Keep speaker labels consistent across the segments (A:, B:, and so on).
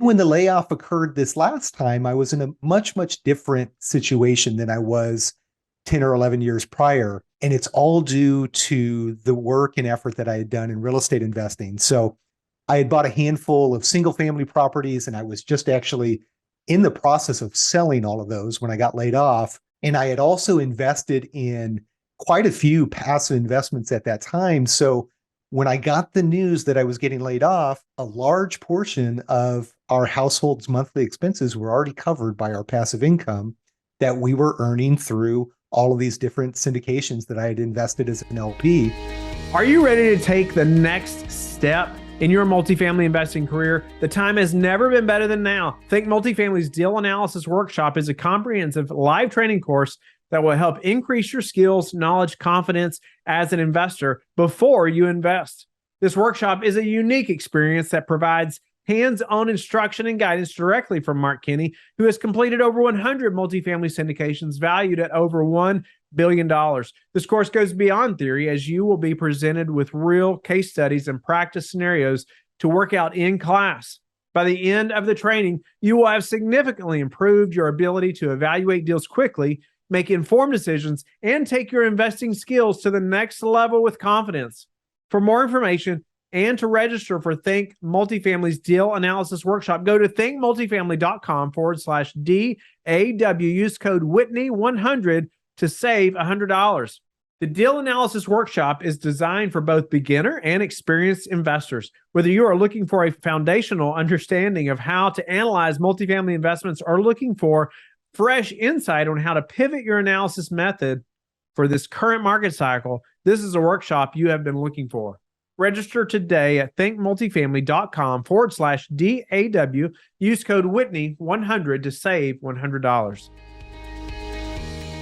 A: When the layoff occurred this last time, I was in a much, much different situation than I was 10 or 11 years prior. And it's all due to the work and effort that I had done in real estate investing. So I had bought a handful of single family properties, and I was just actually in the process of selling all of those when I got laid off. And I had also invested in quite a few passive investments at that time. So when I got the news that I was getting laid off, a large portion of our household's monthly expenses were already covered by our passive income that we were earning through all of these different syndications that I had invested as an LP.
B: Are you ready to take the next step in your multifamily investing career? The time has never been better than now. Think Multifamily's Deal Analysis Workshop is a comprehensive live training course that will help increase your skills, knowledge, confidence as an investor before you invest. This workshop is a unique experience that provides hands-on instruction and guidance directly from Mark Kinney, who has completed over 100 multifamily syndications valued at over $1 billion. This course goes beyond theory, as you will be presented with real case studies and practice scenarios to work out in class. By the end of the training, you will have significantly improved your ability to evaluate deals quickly, make informed decisions, and take your investing skills to the next level with confidence. For more information and to register for Think Multifamily's Deal Analysis Workshop, go to thinkmultifamily.com/DAW. Use code Whitney100 to save $100. The Deal Analysis Workshop is designed for both beginner and experienced investors. Whether you are looking for a foundational understanding of how to analyze multifamily investments or looking for fresh insight on how to pivot your analysis method for this current market cycle, this is a workshop you have been looking for. Register today at thinkmultifamily.com/DAW. Use code Whitney100 to save $100.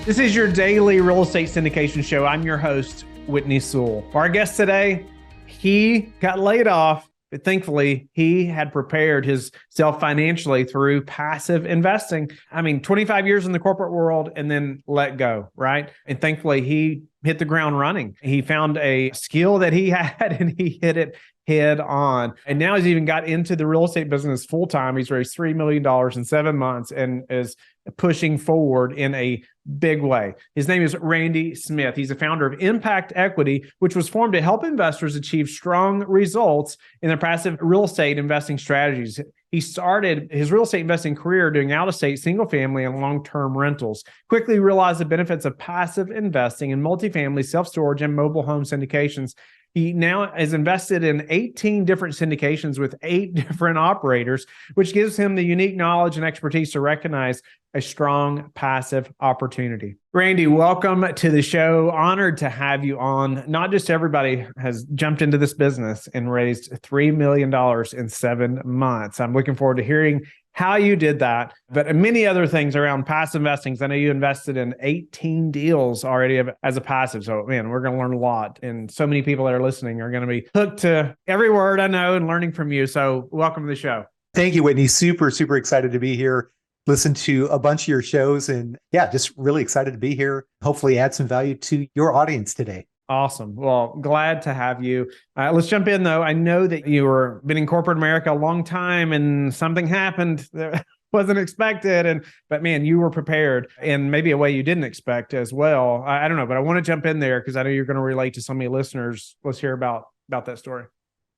B: This is your daily real estate syndication show. I'm your host, Whitney Sewell. Our guest today, he got laid off, but thankfully he had prepared himself financially through passive investing. 25 years in the corporate world and then let go, right? And thankfully he hit the ground running. He found a skill that he had and he hit it head on. And now he's even got into the real estate business full time. He's raised $3 million in 7 months and is pushing forward in a big way. His name is Randy Smith. He's a founder of Impact Equity, which was formed to help investors achieve strong results in their passive real estate investing strategies. He started his real estate investing career doing out-of-state single-family and long-term rentals, quickly realized the benefits of passive investing in multifamily, self-storage, and mobile home syndications. He now is invested in 18 different syndications with 8 different operators, which gives him the unique knowledge and expertise to recognize a strong passive opportunity. Randy, welcome to the show. Honored to have you on. Not just everybody has jumped into this business and raised $3 million in 7 months. I'm looking forward to hearing how you did that, but many other things around passive investing. I know you invested in 18 deals already as a passive. So, man, we're going to learn a lot. And so many people that are listening are going to be hooked to every word I know and learning from you. So welcome to the show.
A: Thank you, Whitney. Super, super excited to be here. Listen to a bunch of your shows and just really excited to be here. Hopefully add some value to your audience today.
B: Awesome. Well, glad to have you. Let's jump in, though. I know that you were been in corporate America a long time and something happened that wasn't expected. But man, you were prepared in maybe a way you didn't expect as well. I don't know, but I want to jump in there because I know you're going to relate to some of your listeners. Let's hear about that story.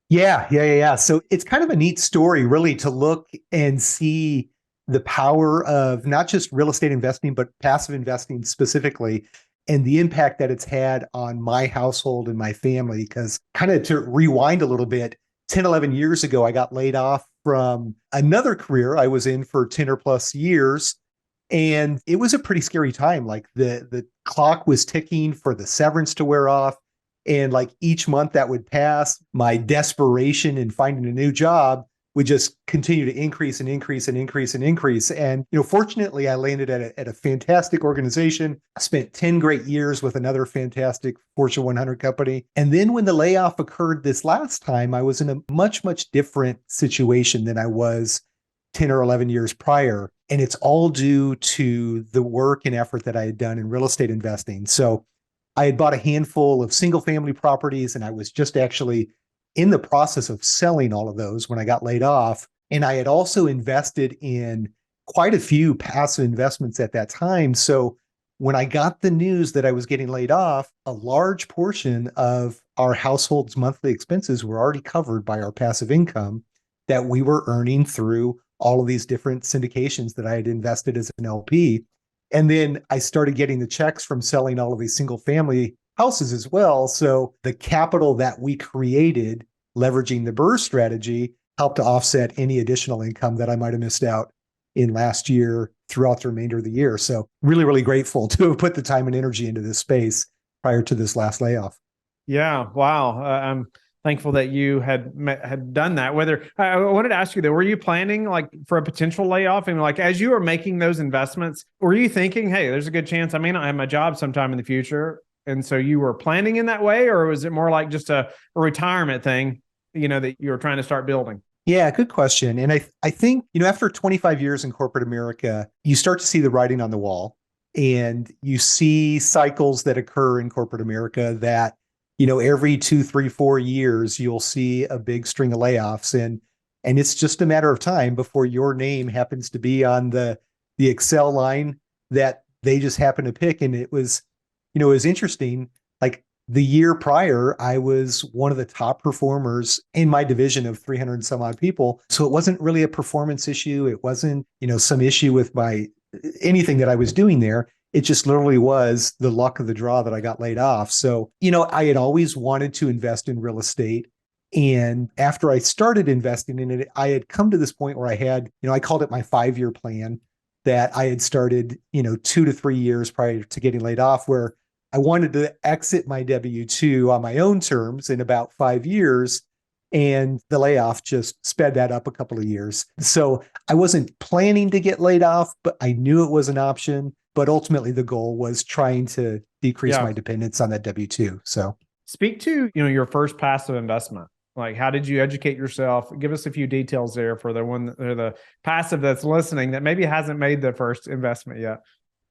A: Yeah. So it's kind of a neat story, really, to look and see the power of not just real estate investing, but passive investing specifically, and the impact that it's had on my household and my family. Because kind of to rewind a little bit, 10, 11 years ago, I got laid off from another career I was in for 10 or plus years. And it was a pretty scary time. Like the clock was ticking for the severance to wear off. And like each month that would pass, my desperation in finding a new job would just continue to increase and increase and increase and increase. And, fortunately, I landed at a fantastic organization. I spent 10 great years with another fantastic Fortune 100 company. And then when the layoff occurred this last time, I was in a much, much different situation than I was 10 or 11 years prior. And it's all due to the work and effort that I had done in real estate investing. So I had bought a handful of single family properties, and I was just actually in the process of selling all of those when I got laid off. And I had also invested in quite a few passive investments at that time. So when I got the news that I was getting laid off, a large portion of our household's monthly expenses were already covered by our passive income that we were earning through all of these different syndications that I had invested as an LP. And then I started getting the checks from selling all of these single family houses as well. So the capital that we created leveraging the BRRRR strategy helped to offset any additional income that I might have missed out in last year throughout the remainder of the year. So really, really grateful to have put the time and energy into this space prior to this last layoff.
B: Yeah. Wow. I'm thankful that you had done that. Whether I wanted to ask you though, were you planning like for a potential layoff? And like, as you were making those investments, were you thinking, hey, there's a good chance I may not have my job sometime in the future? And so you were planning in that way, or was it more like just a retirement thing, that you were trying to start building?
A: Yeah, good question. And I think, after 25 years in corporate America, you start to see the writing on the wall and you see cycles that occur in corporate America that, every 2, 3, 4 years, you'll see a big string of layoffs. And it's just a matter of time before your name happens to be on the Excel line that they just happen to pick. And it was interesting. Like the year prior, I was one of the top performers in my division of 300 and some odd people. So it wasn't really a performance issue. It wasn't, some issue with anything that I was doing there. It just literally was the luck of the draw that I got laid off. So, I had always wanted to invest in real estate. And after I started investing in it, I had come to this point where I had, I called it my 5-year plan that I had started, 2 to 3 years prior to getting laid off, where I wanted to exit my W-2 on my own terms in about 5 years. And the layoff just sped that up a couple of years. So I wasn't planning to get laid off, but I knew it was an option. But ultimately, the goal was trying to decrease my dependence on that W-2. So
B: speak to, your first passive investment. Like, how did you educate yourself? Give us a few details there for the passive that's listening that maybe hasn't made the first investment yet.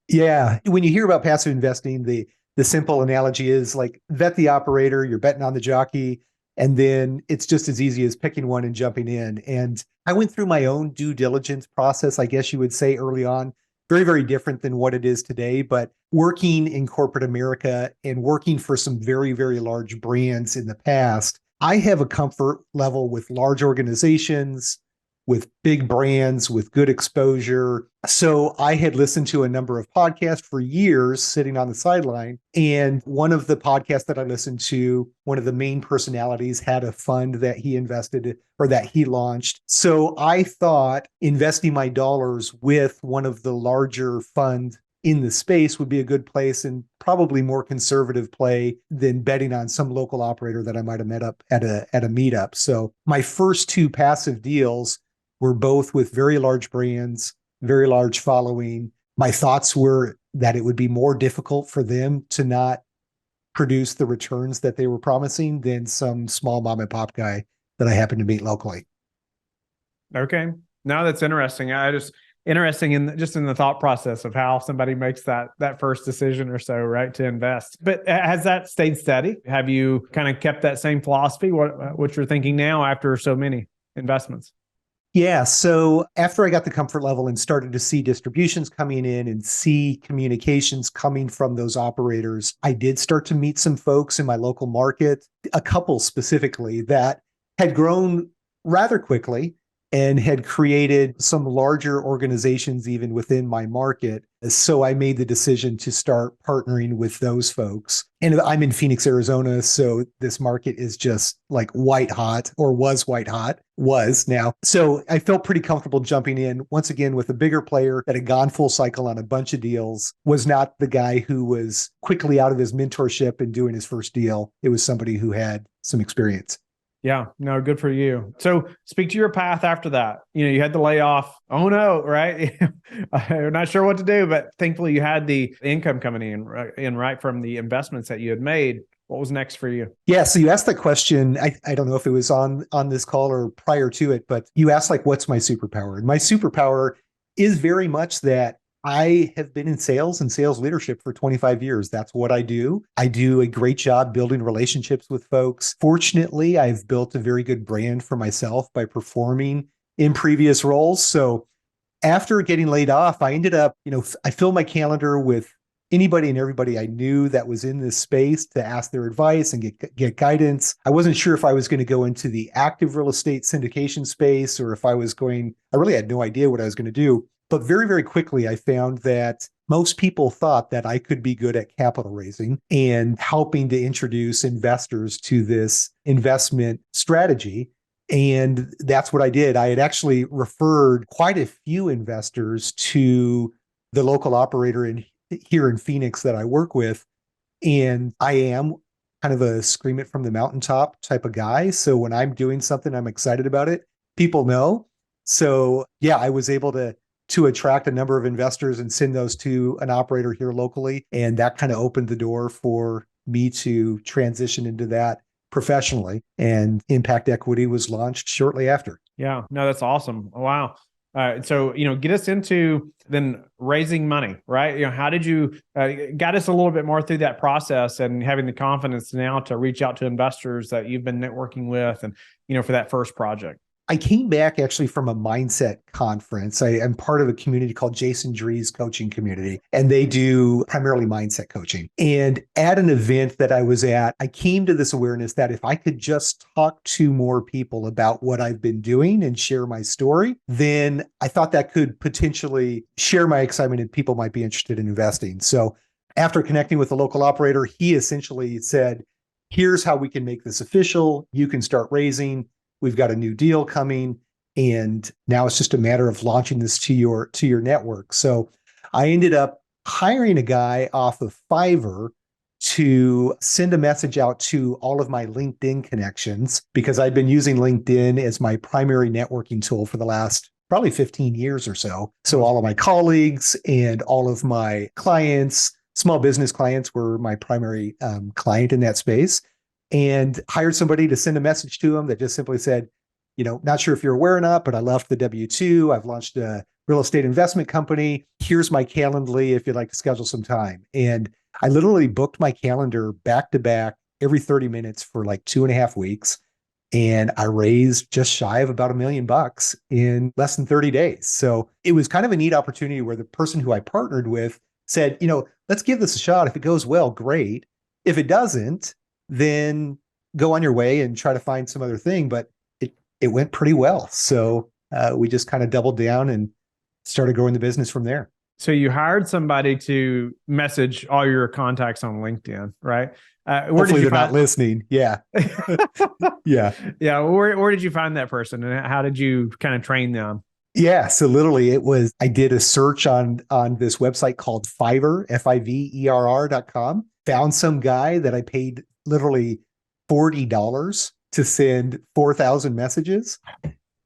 A: Yeah. When you hear about passive investing, the simple analogy is like vet the operator, you're betting on the jockey, and then it's just as easy as picking one and jumping in. And I went through my own due diligence process, I guess you would say, early on. Very, very different than what it is today, but working in corporate America and working for some very, very large brands in the past, I have a comfort level with large organizations, with big brands, with good exposure. So I had listened to a number of podcasts for years sitting on the sideline. And one of the podcasts that I listened to, one of the main personalities had a fund that he invested or that he launched. So I thought investing my dollars with one of the larger funds in the space would be a good place and probably more conservative play than betting on some local operator that I might have met up at a meetup. So my first 2 passive deals were both with very large brands, very large following. My thoughts were that it would be more difficult for them to not produce the returns that they were promising than some small mom and pop guy that I happened to meet locally.
B: Okay. Now that's interesting. Interesting in the thought process of how somebody makes that first decision or so, right, to invest. But has that stayed steady? Have you kind of kept that same philosophy? What you're thinking now after so many investments?
A: Yeah. So after I got the comfort level and started to see distributions coming in and see communications coming from those operators, I did start to meet some folks in my local market, a couple specifically that had grown rather quickly and had created some larger organizations even within my market. So I made the decision to start partnering with those folks. And I'm in Phoenix, Arizona. So this market is just like white hot, or was white hot, was now. So I felt pretty comfortable jumping in once again with a bigger player that had gone full cycle on a bunch of deals, was not the guy who was quickly out of his mentorship and doing his first deal. It was somebody who had some experience.
B: Yeah, no, good for you. So speak to your path after that. You had the layoff. Oh no, right? I'm not sure what to do, but thankfully you had the income coming in right from the investments that you had made. What was next for you?
A: Yeah, so you asked that question. I don't know if it was on this call or prior to it, but you asked like, what's my superpower? And my superpower is very much that I have been in sales and sales leadership for 25 years. That's what I do. I do a great job building relationships with folks. Fortunately, I've built a very good brand for myself by performing in previous roles. So after getting laid off, I ended up, I filled my calendar with anybody and everybody I knew that was in this space to ask their advice and get guidance. I wasn't sure if I was going to go into the active real estate syndication space or if I really had no idea what I was going to do. But very, very quickly, I found that most people thought that I could be good at capital raising and helping to introduce investors to this investment strategy. And that's what I did. I had actually referred quite a few investors to the local operator here in Phoenix that I work with. And I am kind of a scream it from the mountaintop type of guy. So when I'm doing something, I'm excited about it. People know. So yeah, I was able to attract a number of investors and send those to an operator here locally. And that kind of opened the door for me to transition into that professionally. And Impact Equity was launched shortly after.
B: Yeah, no, that's awesome. Wow. So, get us into then raising money, right? How did you guide us a little bit more through that process and having the confidence now to reach out to investors that you've been networking with and, for that first project?
A: I came back actually from a mindset conference. I'm part of a community called Jason Dree's coaching community, and they do primarily mindset coaching. And at an event that I was at, I came to this awareness that if I could just talk to more people about what I've been doing and share my story, then I thought that could potentially share my excitement and people might be interested in investing. So after connecting with the local operator, he essentially said, here's how we can make this official. You can start raising. We've got a new deal coming, and now it's just a matter of launching this to your network. So I ended up hiring a guy off of Fiverr to send a message out to all of my LinkedIn connections because I've been using LinkedIn as my primary networking tool for the last probably 15 years or so. So all of my colleagues and all of my clients, small business clients were my primary client in that space. And hired somebody to send a message to them that just simply said, not sure if you're aware or not, but I left the W-2. I've launched a real estate investment company. Here's my Calendly if you'd like to schedule some time. And I literally booked my calendar back to back every 30 minutes for like 2.5 weeks. And I raised just shy of about $1 million in less than 30 days. So it was kind of a neat opportunity where the person who I partnered with said, let's give this a shot. If it goes well, great. If it doesn't, then go on your way and try to find some other thing. But it went pretty well. So we just kind of doubled down and started growing the business from there.
B: So you hired somebody to message all your contacts on LinkedIn, right?
A: Hopefully they're not listening. Yeah. Yeah.
B: Yeah. Where did you find that person and how did you kind of train them?
A: Yeah. So literally I did a search on this website called Fiverr, Fiverr.com, found some guy that I paid literally $40 to send 4,000 messages.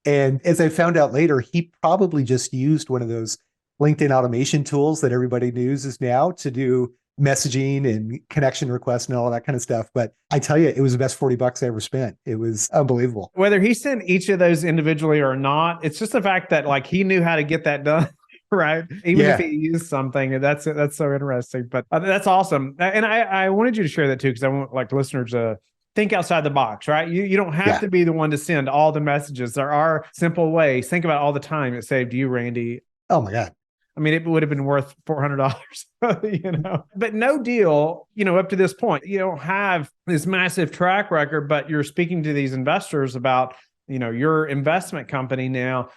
A: And as I found out later, he probably just used one of those LinkedIn automation tools that everybody uses now to do messaging and connection requests and all that kind of stuff. But I tell you, it was the best $40 I ever spent. It was unbelievable.
B: Whether he sent each of those individually or not, it's just the fact that he knew how to get that done. Right. Even if he used something, that's so interesting, but that's awesome. And I wanted you to share that too, because I want listeners to think outside the box, right? You don't have to be the one to send all the messages. There are simple ways. Think about all the time it saved you, Randy.
A: Oh my God.
B: I mean, it would have been worth $400, but no deal, up to this point, you don't have this massive track record, but you're speaking to these investors about, your investment company now.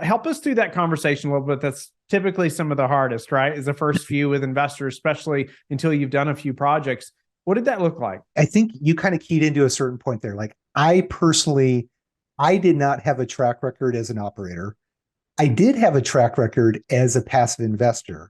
B: Help us through that conversation a little bit. That's typically some of the hardest, right? Is the first few with investors, especially until you've done a few projects. What did that look like?
A: I think you kind of keyed into a certain point there. I did not have a track record as an operator. I did have a track record as a passive investor,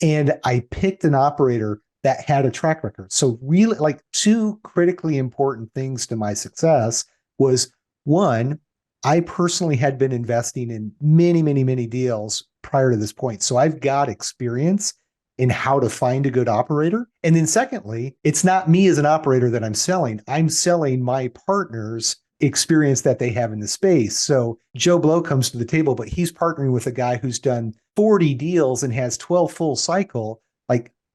A: and I picked an operator that had a track record. So really, two critically important things to my success was, one, I personally had been investing in many, many, many deals prior to this point. So I've got experience in how to find a good operator. And then secondly, it's not me as an operator that I'm selling. I'm selling my partners experience that they have in the space. So Joe Blow comes to the table, but he's partnering with a guy who's done 40 deals and has 12 full cycle.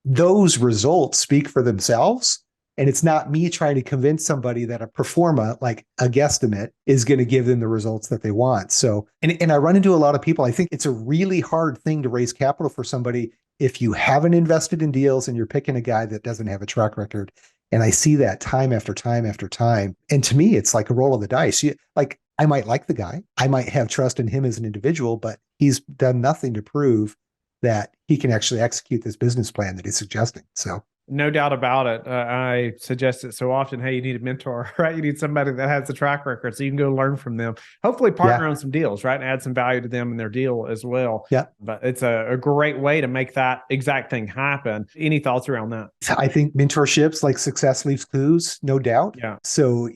A: Those results speak for themselves. And it's not me trying to convince somebody that a pro forma, like a guesstimate, is going to give them the results that they want. So, and I run into a lot of people. I think it's a really hard thing to raise capital for somebody if you haven't invested in deals and you're picking a guy that doesn't have a track record. And I see that time after time after time. And to me, it's like a roll of the dice. Like, I might like the guy. I might have trust in him as an individual, but he's done nothing to prove that he can actually execute this business plan that he's suggesting. So
B: no doubt about it. I suggest it so often. Hey, you need a mentor, right? You need somebody that has a track record so you can go learn from them. Hopefully partner on some deals, right? And add some value to them and their deal as well.
A: Yeah.
B: But it's a great way to make that exact thing happen. Any thoughts around that?
A: I think mentorships, like success leaves clues, no doubt.
B: Yeah.
A: So,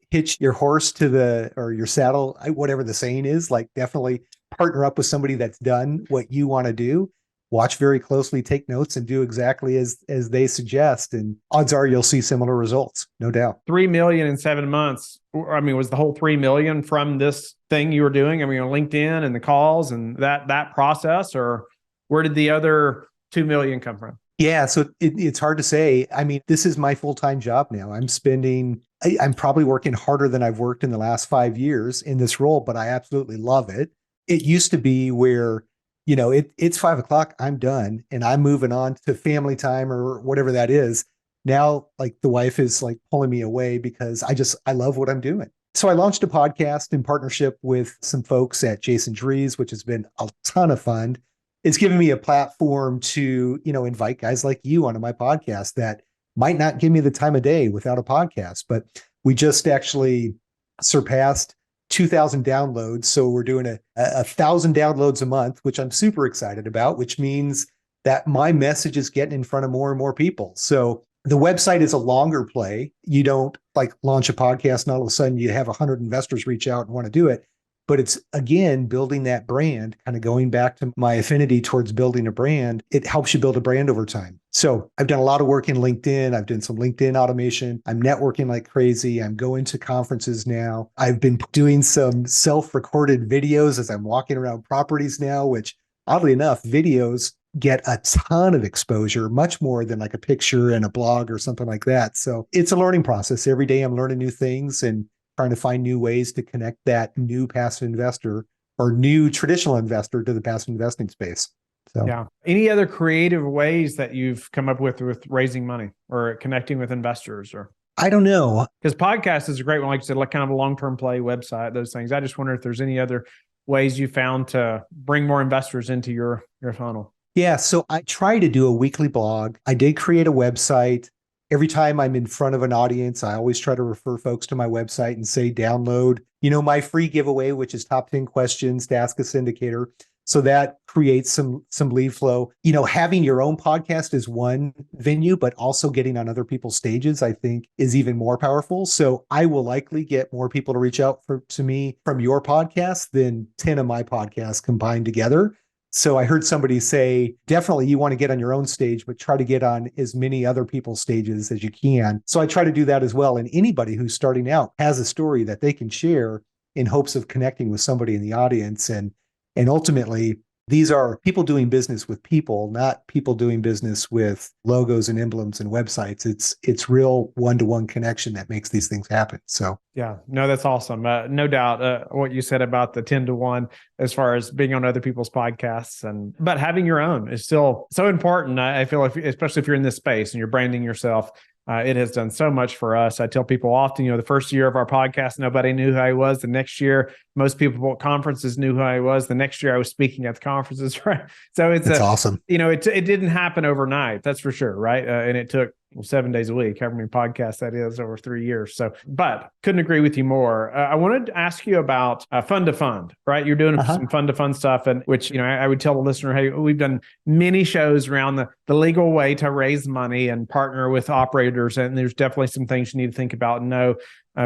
A: hitch your horse to or your saddle, whatever the saying is, like definitely partner up with somebody that's done what you want to do. Watch very closely, take notes, and do exactly as they suggest. And odds are you'll see similar results, no doubt.
B: 3 million in 7 months. I mean, was the whole 3 million from this thing you were doing? I mean, on LinkedIn and the calls and that process, or where did the other 2 million come from?
A: Yeah, so it's hard to say. I mean, this is my full-time job now. I'm probably working harder than I've worked in the last 5 years in this role, but I absolutely love it. It used to be where it's 5 o'clock, I'm done, and I'm moving on to family time or whatever that is. Now, like, the wife is like pulling me away because I love what I'm doing. So I launched a podcast in partnership with some folks at Jason Drees, which has been a ton of fun. It's given me a platform to, invite guys like you onto my podcast that might not give me the time of day without a podcast, but we just actually surpassed 2,000 downloads. So we're doing a 1,000 downloads a month, which I'm super excited about, which means that my message is getting in front of more and more people. So the website is a longer play. You don't like launch a podcast and all of a sudden you have 100 investors reach out and want to do it. But it's, again, building that brand, kind of going back to my affinity towards building a brand. It helps you build a brand over time. So I've done a lot of work in LinkedIn. I've done some LinkedIn automation. I'm networking like crazy. I'm going to conferences now. I've been doing some self-recorded videos as I'm walking around properties now, which oddly enough, videos get a ton of exposure, much more than like a picture and a blog or something like that. So it's a learning process. Every day I'm learning new things and trying to find new ways to connect that new passive investor or new traditional investor to the passive investing space. So, yeah.
B: Any other creative ways that you've come up with raising money or connecting with investors? Or
A: I don't know.
B: Because podcast is a great one, like you said, like kind of a long-term play, website, those things. I just wonder if there's any other ways you found to bring more investors into your funnel.
A: Yeah. So I try to do a weekly blog. I did create a website. Every time I'm in front of an audience, I always try to refer folks to my website and say, download, my free giveaway, which is top 10 questions to ask a syndicator. So that creates some lead flow. Having your own podcast is one venue, but also getting on other people's stages, I think, is even more powerful. So I will likely get more people to reach out to me from your podcast than 10 of my podcasts combined together. So I heard somebody say, definitely you want to get on your own stage, but try to get on as many other people's stages as you can. So I try to do that as well. And anybody who's starting out has a story that they can share in hopes of connecting with somebody in the audience. And ultimately, these are people doing business with people, not people doing business with logos and emblems and websites. It's real one-to-one connection that makes these things happen. So
B: yeah, no, that's awesome. No doubt what you said about the 10-to-1 as far as being on other people's podcasts, but having your own is still so important. I feel like, especially if you're in this space and you're branding yourself, it has done so much for us. I tell people often, the first year of our podcast, nobody knew who I was. The next year, most people at conferences knew who I was. The next year I was speaking at the conferences, right? So it's
A: awesome.
B: It didn't happen overnight. That's for sure. Right. And it took 7 days a week, however many podcasts that is over 3 years. So, but couldn't agree with you more. I wanted to ask you about fund to fund, right? You're doing some fund to fund stuff, and which, I would tell the listener, hey, we've done many shows around the legal way to raise money and partner with operators. And there's definitely some things you need to think about and know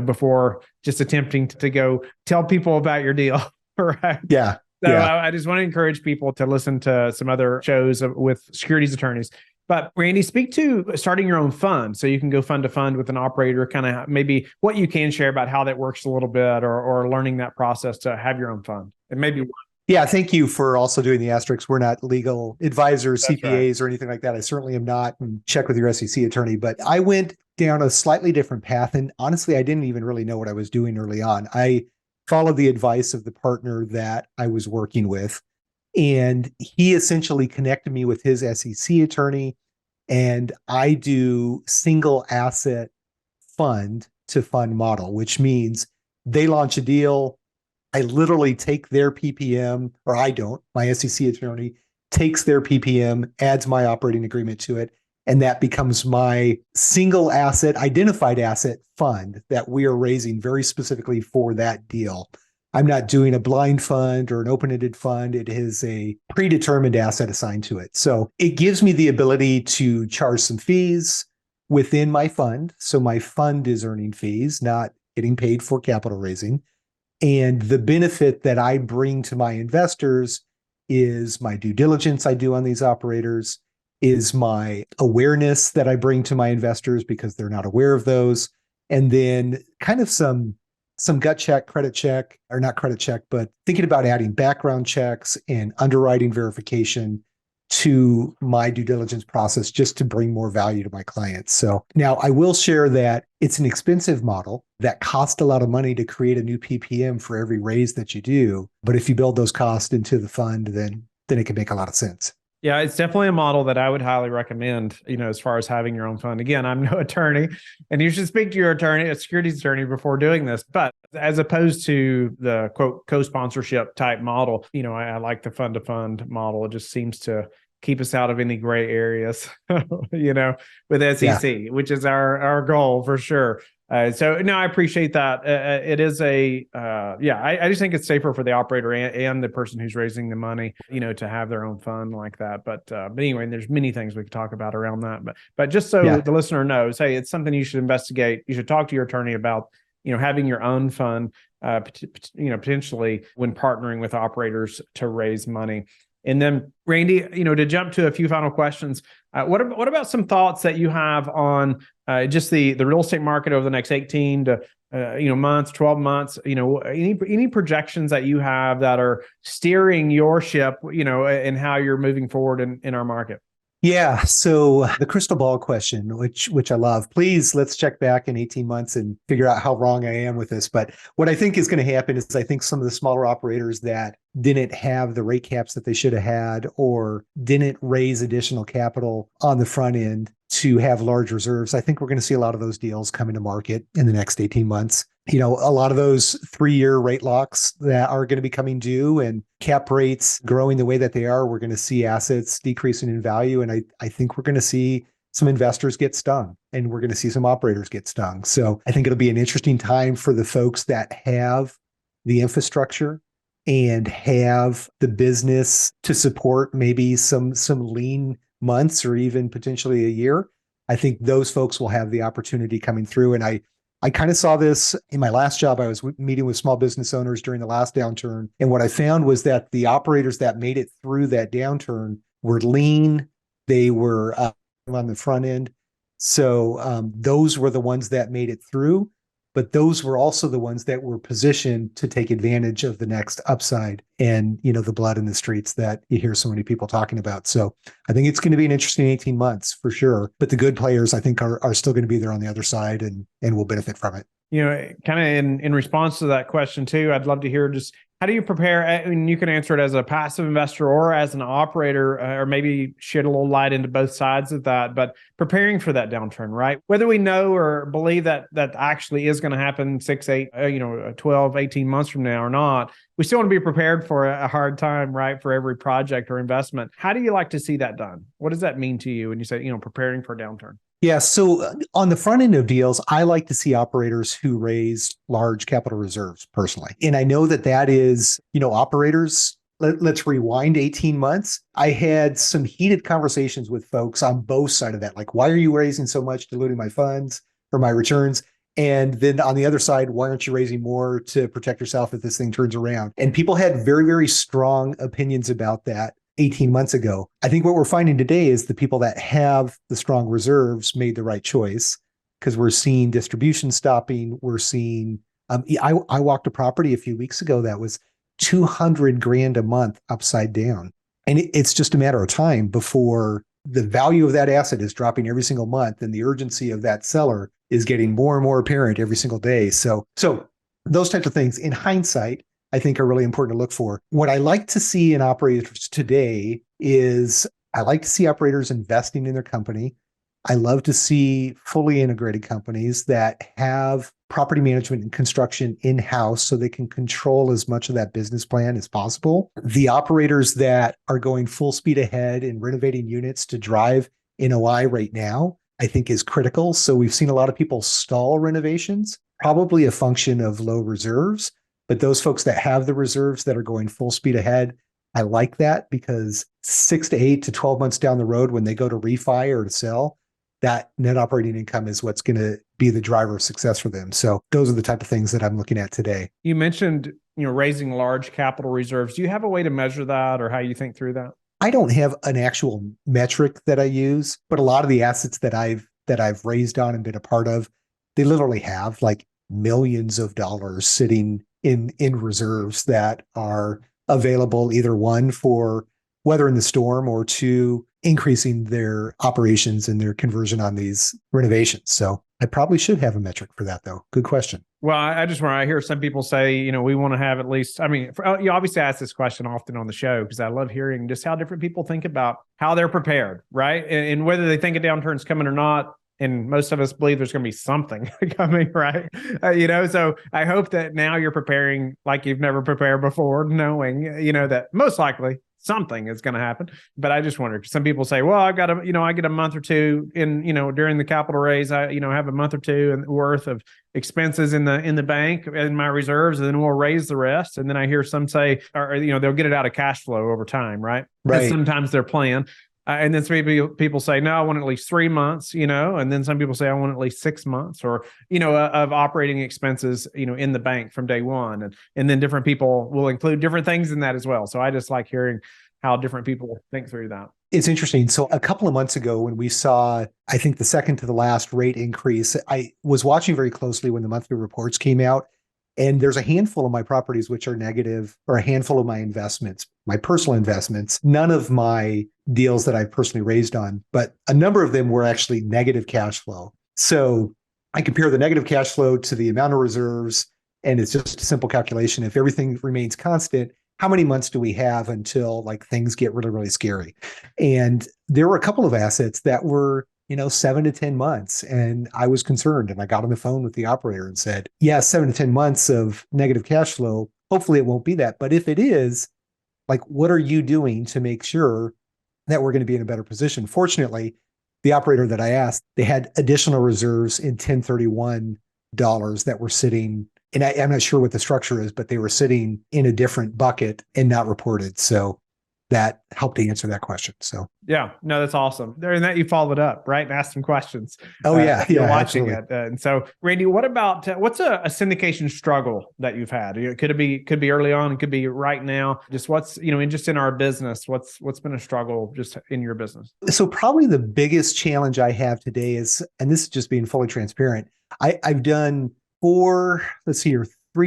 B: before just attempting to go tell people about your deal. Right.
A: Yeah.
B: So I just want to encourage people to listen to some other shows with securities attorneys. But Randy, speak to starting your own fund so you can go fund to fund with an operator, kind of maybe what you can share about how that works a little bit or learning that process to have your own fund. And maybe one.
A: Yeah, thank you for also doing the asterisks. We're not legal advisors,
B: That's
A: CPAs, or anything like that. I certainly am not. And check with your SEC attorney. But I went down a slightly different path. And honestly, I didn't even really know what I was doing early on. I followed the advice of the partner that I was working with, and he essentially connected me with his SEC attorney. And I do single asset fund to fund model, which means they launch a deal. I literally take their PPM, or I don't, my SEC attorney takes their PPM, adds my operating agreement to it, and that becomes my single asset, identified asset fund that we are raising very specifically for that deal. I'm not doing a blind fund or an open-ended fund. It is a predetermined asset assigned to it. So it gives me the ability to charge some fees within my fund. So my fund is earning fees, not getting paid for capital raising. And the benefit that I bring to my investors is my due diligence I do on these operators, is my awareness that I bring to my investors because they're not aware of those. And then kind of some gut check, credit check, or not credit check, but thinking about adding background checks and underwriting verification to my due diligence process just to bring more value to my clients. So now I will share that it's an expensive model that costs a lot of money to create a new PPM for every raise that you do. But if you build those costs into the fund, then it can make a lot of sense.
B: Yeah, it's definitely a model that I would highly recommend, as far as having your own fund. Again, I'm no attorney, and you should speak to your attorney, a securities attorney, before doing this. But as opposed to the quote co-sponsorship type model, I like the fund to fund model. It just seems to keep us out of any gray areas, with SEC, which is our goal for sure. So no, I appreciate that. It is I just think it's safer for the operator and the person who's raising the money, to have their own fund like that. But anyway, there's many things we could talk about around that. But just so the listener knows, hey, it's something you should investigate. You should talk to your attorney about, having your own fund, potentially when partnering with operators to raise money. And then, Randy, to jump to a few final questions, what about some thoughts that you have on just the real estate market over the next 18 to months, 12 months? Any projections that you have that are steering your ship, and how you're moving forward in our market?
A: Yeah. So the crystal ball question, which I love, please let's check back in 18 months and figure out how wrong I am with this. But what I think is going to happen is I think some of the smaller operators that didn't have the rate caps that they should have had, or didn't raise additional capital on the front end to have large reserves, I think we're going to see a lot of those deals coming to market in the next 18 months. A lot of those 3-year rate locks that are going to be coming due and cap rates growing the way that they are, we're going to see assets decreasing in value. And I think we're going to see some investors get stung, and we're going to see some operators get stung. So I think it'll be an interesting time for the folks that have the infrastructure and have the business to support maybe some lean months or even potentially a year. I think those folks will have the opportunity coming through. And I kind of saw this in my last job. I was meeting with small business owners during the last downturn. And what I found was that the operators that made it through that downturn were lean. They were on the front end. So those were the ones that made it through. But those were also the ones that were positioned to take advantage of the next upside and, the blood in the streets that you hear so many people talking about. So I think it's going to be an interesting 18 months for sure. But the good players, I think, are still going to be there on the other side and will benefit from it.
B: Kind of in response to that question too, I'd love to hear just how do you prepare? I mean, you can answer it as a passive investor or as an operator, or maybe shed a little light into both sides of that, but preparing for that downturn, right? Whether we know or believe that actually is going to happen 6, 8, 12, 18 months from now or not, we still want to be prepared for a hard time, right? For every project or investment. How do you like to see that done? What does that mean to you when you say, preparing for a downturn?
A: Yeah. So on the front end of deals, I like to see operators who raise large capital reserves personally. And I know that is, operators, let's rewind 18 months. I had some heated conversations with folks on both sides of that. Like, why are you raising so much, diluting my funds or my returns? And then on the other side, why aren't you raising more to protect yourself if this thing turns around? And people had very, very strong opinions about that 18 months ago. I think what we're finding today is the people that have the strong reserves made the right choice, because we're seeing distribution stopping. We're seeing, I walked a property a few weeks ago that was $200,000 a month upside down. And it's just a matter of time before the value of that asset is dropping every single month, and the urgency of that seller is getting more and more apparent every single day. So those types of things in hindsight, I think are really important to look for. What I like to see in operators today is I like to see operators investing in their company. I love to see fully integrated companies that have property management and construction in-house so they can control as much of that business plan as possible. The operators that are going full speed ahead in renovating units to drive NOI right now, I think is critical. So we've seen a lot of people stall renovations, probably a function of low reserves, but those folks that have the reserves that are going full speed ahead, I like that because 6 to 8 to 12 months down the road when they go to refi or to sell, that net operating income is what's going to be the driver of success for them. So those are the type of things that I'm looking at today.
B: You mentioned, raising large capital reserves. Do you have a way to measure that or how you think through that?
A: I don't have an actual metric that I use, but a lot of the assets that I've raised on and been a part of, they literally have like millions of dollars sitting in reserves that are available, either one for weathering the storm or two, increasing their operations and their conversion on these renovations. So I probably should have a metric for that, though. Good question.
B: Well, I just want to hear some people say, we want to have at least, you obviously ask this question often on the show because I love hearing just how different people think about how they're prepared, right? And whether they think a downturn's coming or not. And most of us believe there's going to be something coming, right? So I hope that now you're preparing like you've never prepared before, knowing, that most likely something is going to happen. But I just wonder, some people say, well, I've got I get a month or two in, during the capital raise, I have a month or two worth of expenses in the bank in my reserves, and then we'll raise the rest. And then I hear some say, or they'll get it out of cash flow over time, right?
A: Right.
B: That's sometimes their plan. And then people say, no, I want at least 3 months, and then some people say, I want at least 6 months or, of operating expenses, in the bank from day one. And then different people will include different things in that as well. So I just like hearing how different people think through that.
A: It's interesting. So a couple of months ago when we saw, I think the second to the last rate increase, I was watching very closely when the monthly reports came out. And there's a handful of my properties which are negative, or a handful of my investments, my personal investments, none of my deals that I've personally raised on, but a number of them were actually negative cash flow. So I compare the negative cash flow to the amount of reserves, and it's just a simple calculation. If everything remains constant, how many months do we have until like things get really, really scary? And there were a couple of assets that were 7 to 10 months. And I was concerned, and I got on the phone with the operator and said, yeah, 7 to 10 months of negative cash flow. Hopefully it won't be that. But if it is, like, what are you doing to make sure that we're going to be in a better position? Fortunately, the operator that I asked, they had additional reserves in 1031 dollars that were sitting, and I'm not sure what the structure is, but they were sitting in a different bucket and not reported. So that helped to answer that question. So
B: yeah, no, that's awesome. There, and that you followed up, right, and asked some questions.
A: Oh yeah,
B: watching
A: absolutely.
B: it. And so, Randy, what about what's a syndication struggle that you've had? Could be early on, it could be right now. Just what's just in our business, what's been a struggle just in your business?
A: So probably the biggest challenge I have today is, and this is just being fully transparent, I've done 3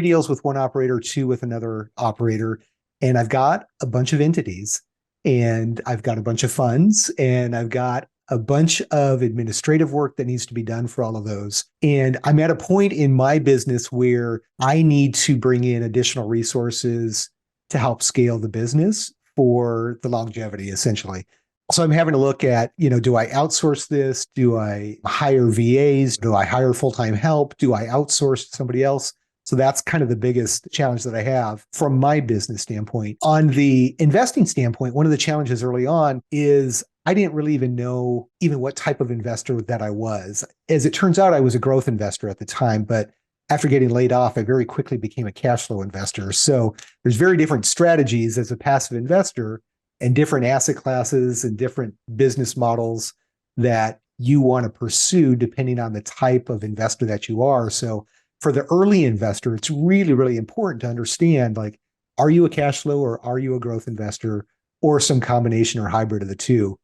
A: deals with one operator, 2 with another operator. And I've got a bunch of entities, and I've got a bunch of funds, and I've got a bunch of administrative work that needs to be done for all of those. And I'm at a point in my business where I need to bring in additional resources to help scale the business for the longevity, essentially. So I'm having to look at, do I outsource this? Do I hire VAs? Do I hire full-time help? Do I outsource to somebody else? So that's kind of the biggest challenge that I have from my business standpoint. On the investing standpoint, one of the challenges early on is I didn't really even know what type of investor that I was. As it turns out, I was a growth investor at the time, but after getting laid off, I very quickly became a cash flow investor. So there's very different strategies as a passive investor and different asset classes and different business models that you want to pursue depending on the type of investor that you are. So for the early investor, it's really, really important to understand, like, are you a cash flow or are you a growth investor or some combination or hybrid of the two?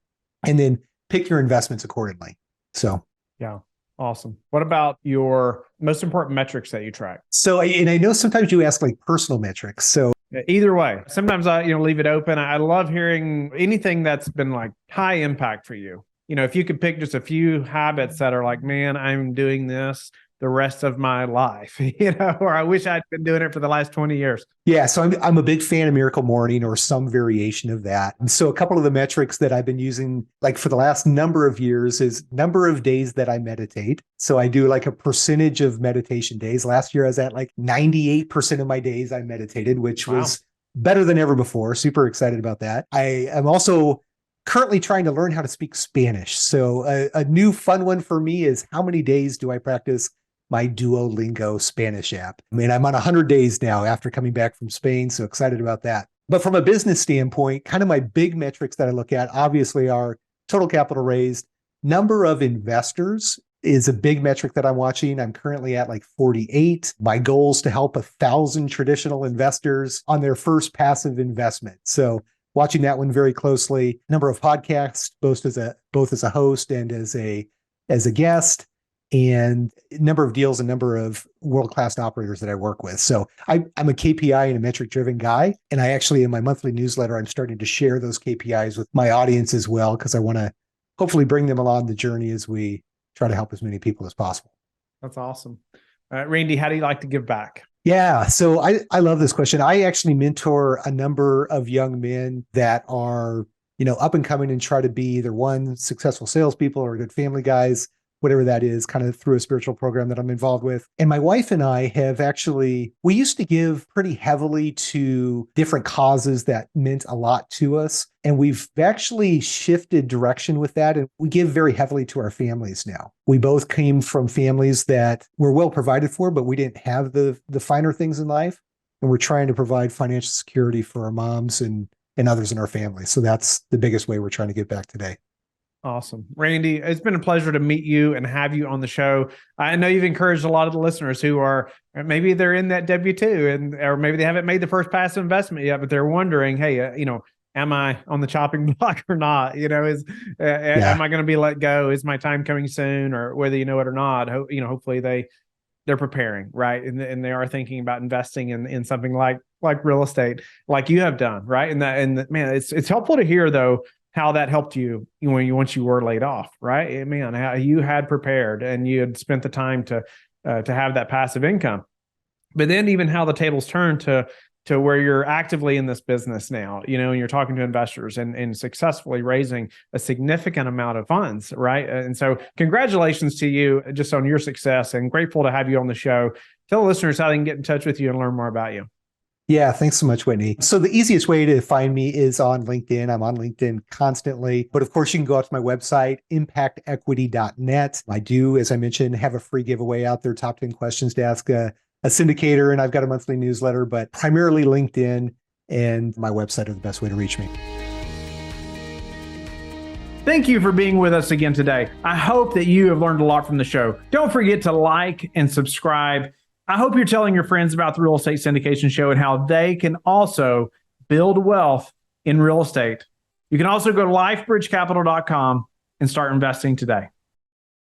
A: And then pick your investments accordingly. So,
B: yeah, awesome. What about your most important metrics that you track?
A: So, and I know sometimes you ask like personal metrics. So
B: Either way, sometimes I, leave it open. I love hearing anything that's been like high impact for you. If you could pick just a few habits that are like, man, I'm doing this the rest of my life, or I wish I'd been doing it for the last 20 years.
A: Yeah, so I'm a big fan of Miracle Morning or some variation of that. And so a couple of the metrics that I've been using like for the last number of years is number of days that I meditate. So I do like a percentage of meditation days. Last year I was at like 98% of my days I meditated, which was better than ever before. Super excited about that. I am also currently trying to learn how to speak Spanish. So a new fun one for me is how many days do I practice my Duolingo Spanish app? I mean, I'm on 100 days now after coming back from Spain, so excited about that. But from a business standpoint, kind of my big metrics that I look at obviously are total capital raised. Number of investors is a big metric that I'm watching. I'm currently at like 48. My goal is to help 1,000 traditional investors on their first passive investment. So watching that one very closely. Number of podcasts, both as a host and as a guest, and number of deals and number of world-class operators that I work with. So I'm a KPI and a metric-driven guy. And I actually, in my monthly newsletter, I'm starting to share those KPIs with my audience as well, because I want to hopefully bring them along the journey as we try to help as many people as possible.
B: That's awesome. Randy, how do you like to give back?
A: Yeah, so I love this question. I actually mentor a number of young men that are, up and coming and try to be either one, successful salespeople or good family guys, whatever that is, kind of through a spiritual program that I'm involved with. And my wife and I we used to give pretty heavily to different causes that meant a lot to us. And we've actually shifted direction with that. And we give very heavily to our families now. We both came from families that were well provided for, but we didn't have the finer things in life. And we're trying to provide financial security for our moms and others in our family. So that's the biggest way we're trying to give back today.
B: Awesome. Randy, it's been a pleasure to meet you and have you on the show. I know you've encouraged a lot of the listeners who are, maybe they're in that W-2 or maybe they haven't made the first passive investment yet, but they're wondering, hey, am I on the chopping block or not? Am I going to be let go? Is my time coming soon? Or whether you know it or not, hopefully they're preparing, right? And they are thinking about investing in something like real estate, like you have done, right? And man, it's helpful to hear though, how that helped you once you were laid off, right? Man, how you had prepared and you had spent the time to have that passive income, but then even how the tables turned to where you're actively in this business now, and you're talking to investors and successfully raising a significant amount of funds, right? And so congratulations to you just on your success, and grateful to have you on the show. Tell the listeners how they can get in touch with you and learn more about you.
A: Yeah, thanks so much, Whitney. So the easiest way to find me is on LinkedIn. I'm on LinkedIn constantly, but of course you can go out to my website, impactequity.net. I do, as I mentioned, have a free giveaway out there, top 10 questions to ask a syndicator, and I've got a monthly newsletter, but primarily LinkedIn and my website are the best way to reach me.
B: Thank you for being with us again today. I hope that you have learned a lot from the show. Don't forget to like and subscribe. I hope you're telling your friends about the Real Estate Syndication Show and how they can also build wealth in real estate. You can also go to lifebridgecapital.com and start investing today.